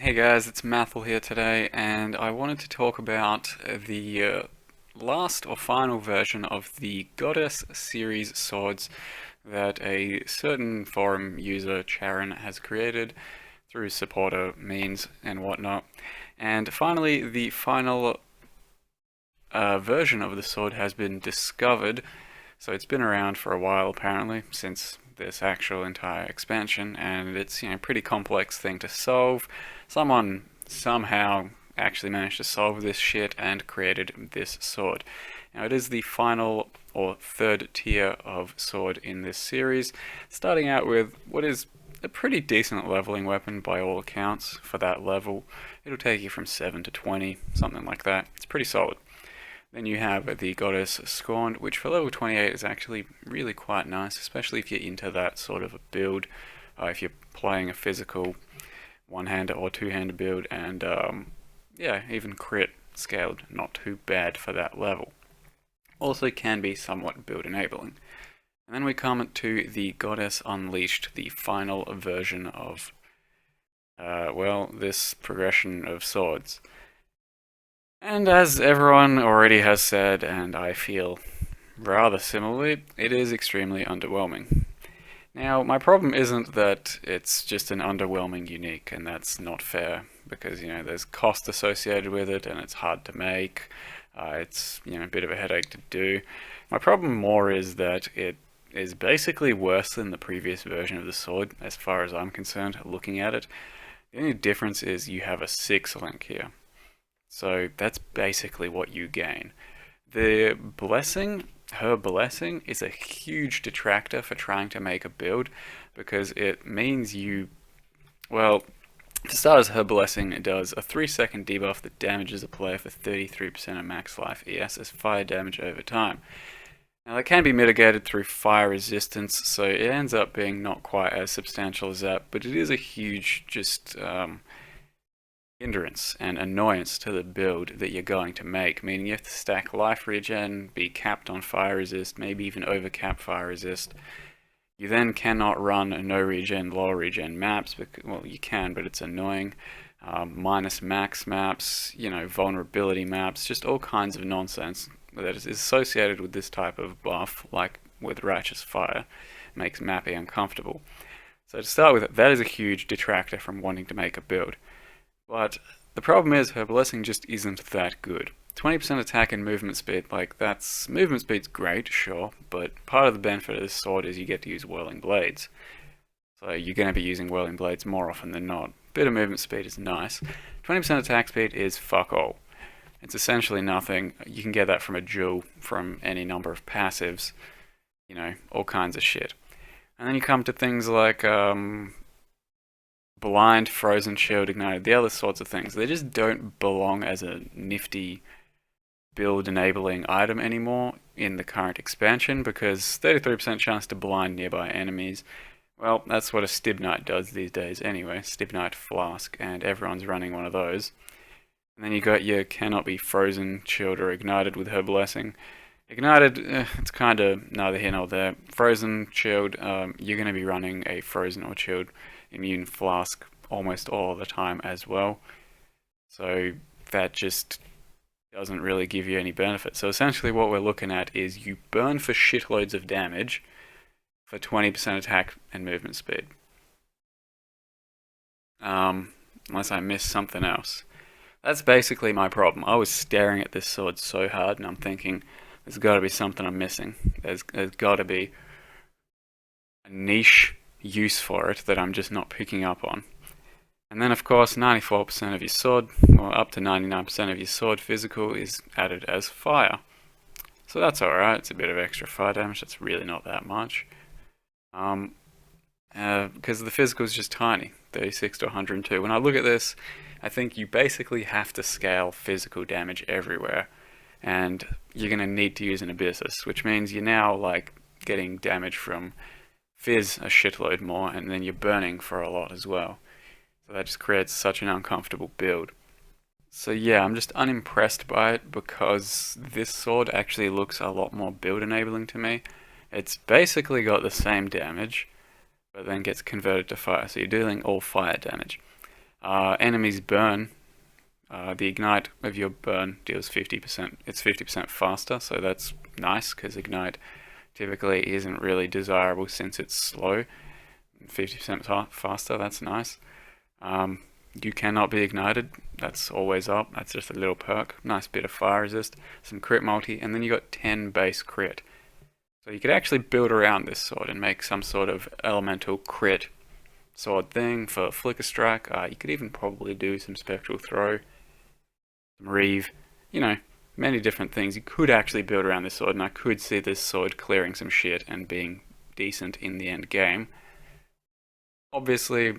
Hey guys, it's Mathel here today, and I wanted to talk about the last or final version of the Goddess series swords that a certain forum user, Charon, has created through supporter means and whatnot. And finally, the final version of the sword has been discovered. So it's been around for a while apparently, since this actual entire expansion, and it's a pretty complex thing to solve. Someone somehow actually managed to solve this shit and created this sword. Now it is the final or third tier of sword in this series, starting out with what is a pretty decent leveling weapon by all accounts for that level. It'll take you from 7 to 20, something like that. It's pretty solid. Then you have the Goddess Scorned, which for level 28 is actually really quite nice, especially if you're into that sort of a build. If you're playing a physical one-hander or two-hander build, and yeah, even crit scaled, not too bad for that level. Also can be somewhat build enabling. And then we come to the Goddess Unleashed, the final version of, well, this progression of swords. And as everyone already has said, and I feel rather similarly, it is extremely underwhelming. Now, my problem isn't that it's just an underwhelming unique, and that's not fair, because, there's cost associated with it, and it's hard to make. It's, a bit of a headache to do. My problem more is that it is basically worse than the previous version of the sword, as far as I'm concerned, looking at it. The only difference is you have a 6 link here. So that's basically what you gain. The blessing, her blessing, is a huge detractor for trying to make a build, because it means well, to start as her blessing, it does a 3-second debuff that damages a player for 33% of max life ES as fire damage over time. Now that can be mitigated through fire resistance, so it ends up being not quite as substantial as that, but it is a huge hindrance and annoyance to the build that you're going to make, meaning you have to stack life regen, be capped on fire resist, maybe even overcap fire resist. You then cannot run a no regen, low regen maps, because, well, you can, but it's annoying. Minus max maps, vulnerability maps, just all kinds of nonsense that is associated with this type of buff, like with Righteous Fire, makes mapping uncomfortable. So to start with, that is a huge detractor from wanting to make a build. But the problem is her blessing just isn't that good. 20% attack and movement speed, movement speed's great, sure, but part of the benefit of this sword is you get to use whirling blades. So you're going to be using whirling blades more often than not. Bit of movement speed is nice. 20% attack speed is fuck all. It's essentially nothing. You can get that from a jewel, from any number of passives, all kinds of shit. And then you come to things like blind, frozen, shield, ignited, the other sorts of things. They just don't belong as a nifty build enabling item anymore in the current expansion, because 33% chance to blind nearby enemies. Well, that's what a Stibnite does these days anyway, Stibnite Flask, and everyone's running one of those. And then you got your cannot be frozen, chilled, or ignited with her blessing. Ignited, it's kind of neither here nor there. Frozen, chilled, you're going to be running a frozen or chilled immune flask almost all the time as well. So that just doesn't really give you any benefit. So essentially what we're looking at is you burn for shitloads of damage for 20% attack and movement speed. Unless I missed something else. That's basically my problem. I was staring at this sword so hard and I'm thinking, there's got to be something I'm missing. There's got to be a niche use for it that I'm just not picking up on. And then of course 94% of your sword, or up to 99% of your sword physical is added as fire. So that's alright, it's a bit of extra fire damage, that's really not that much. Because the physical is just tiny, 36 to 102. When I look at this, I think you basically have to scale physical damage everywhere. And you're going to need to use an Abyssus, which means you're now getting damage from fizz a shitload more, and then you're burning for a lot as well. So that just creates such an uncomfortable build. So yeah, I'm just unimpressed by it, because this sword actually looks a lot more build enabling to me. It's basically got the same damage, but then gets converted to fire, so you're dealing all fire damage. Enemies burn. The ignite of your burn deals 50%. It's 50% faster, so that's nice because ignite typically isn't really desirable since it's slow. 50% faster, that's nice. You cannot be ignited, that's always up. That's just a little perk. Nice bit of fire resist, some crit multi, and then you got 10 base crit. So you could actually build around this sword and make some sort of elemental crit sword thing for Flicker Strike. You could even probably do some Spectral Throw, some Reeve, many different things. You could actually build around this sword, and I could see this sword clearing some shit and being decent in the end game. Obviously,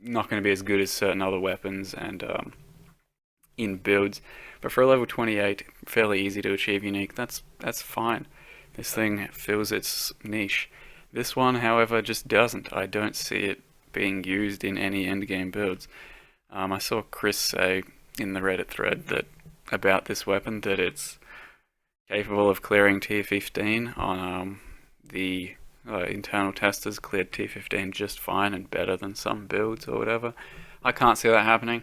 not going to be as good as certain other weapons and in builds, but for a level 28, fairly easy to achieve unique. That's fine. This thing fills its niche. This one, however, just doesn't. I don't see it being used in any endgame builds. I saw Chris say in the Reddit thread that about this weapon that it's capable of clearing tier 15 on the internal testers cleared tier 15 just fine and better than some builds or whatever. I can't see that happening.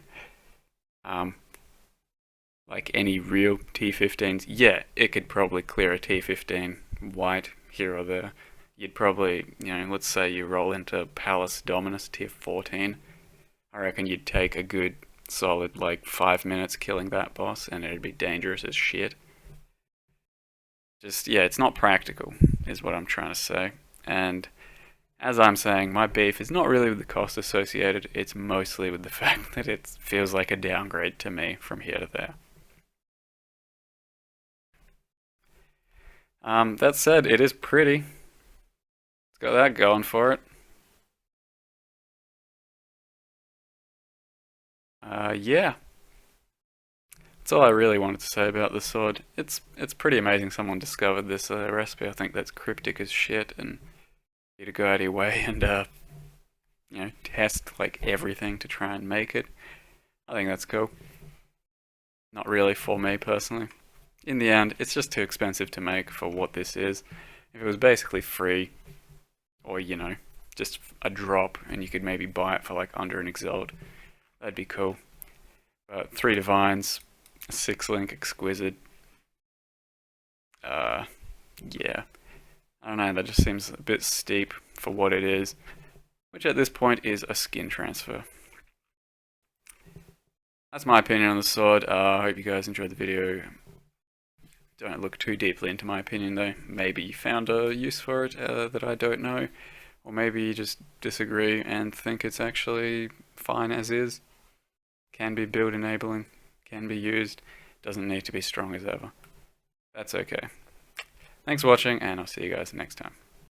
Like any real T15s, yeah, it could probably clear a T15 white here or there. You'd probably, let's say you roll into Palace Dominus tier 14. I reckon you'd take a good solid 5 minutes killing that boss and it'd be dangerous as shit. Just, yeah, it's not practical, is what I'm trying to say. And as I'm saying, my beef is not really with the cost associated, it's mostly with the fact that it feels like a downgrade to me from here to there. That said, it is pretty. It's got that going for it. Yeah. That's all I really wanted to say about the sword. It's pretty amazing someone discovered this recipe. I think that's cryptic as shit, and you to go out of your way and test everything to try and make it. I think that's cool. Not really for me personally. In the end, it's just too expensive to make for what this is. If it was basically free, or just a drop, and you could maybe buy it for under an exalt, that'd be cool. But 3 divines, 6 link exquisite. Yeah. I don't know, that just seems a bit steep for what it is, which at this point is a skin transfer. That's my opinion on the sword. I hope you guys enjoyed the video. Don't look too deeply into my opinion though. Maybe you found a use for it that I don't know, or maybe you just disagree and think it's actually fine as is. Can be build enabling, can be used, doesn't need to be strong as ever. That's okay. Thanks for watching, and I'll see you guys next time.